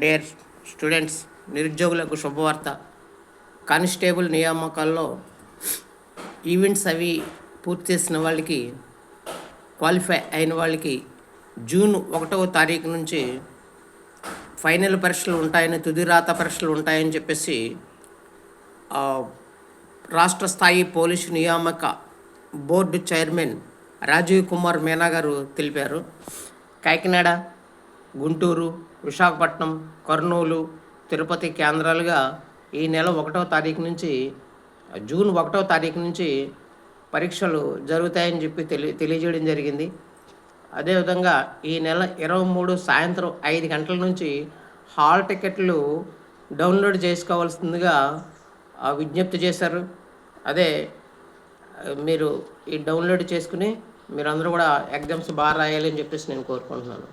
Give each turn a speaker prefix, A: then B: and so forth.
A: Dear students, నిరుద్యోగులకు శుభవార్త. Constable నియామకాల్లో events అవి పూర్తి చేసిన వాళ్ళకి, క్వాలిఫై అయిన వాళ్ళకి జూన్ 1వ తారీఖు నుంచి ఫైనల్ పరీక్షలు ఉంటాయని, తుది రాత పరీక్షలు ఉంటాయని చెప్పేసి రాష్ట్ర స్థాయి పోలీసు నియామక బోర్డు చైర్మన్ రాజీవ్ కుమార్ మీనా గారు తెలిపారు. కాకినాడ, గుంటూరు, విశాఖపట్నం, కర్నూలు, తిరుపతి కేంద్రాలుగా ఈ నెల 1వ తారీఖు నుంచి, జూన్ 1వ తారీఖు నుంచి పరీక్షలు జరుగుతాయని చెప్పి తెలియజేయడం జరిగింది. అదేవిధంగా ఈ నెల 23 సాయంత్రం 5 గంటల నుంచి హాల్ టికెట్లు డౌన్లోడ్ చేసుకోవాల్సిందిగా విజ్ఞప్తి చేశారు. అదే మీరు ఈ డౌన్లోడ్ చేసుకుని మీరందరూ కూడా ఎగ్జామ్స్ బాగా రాయాలని చెప్పేసి నేను కోరుకుంటున్నాను.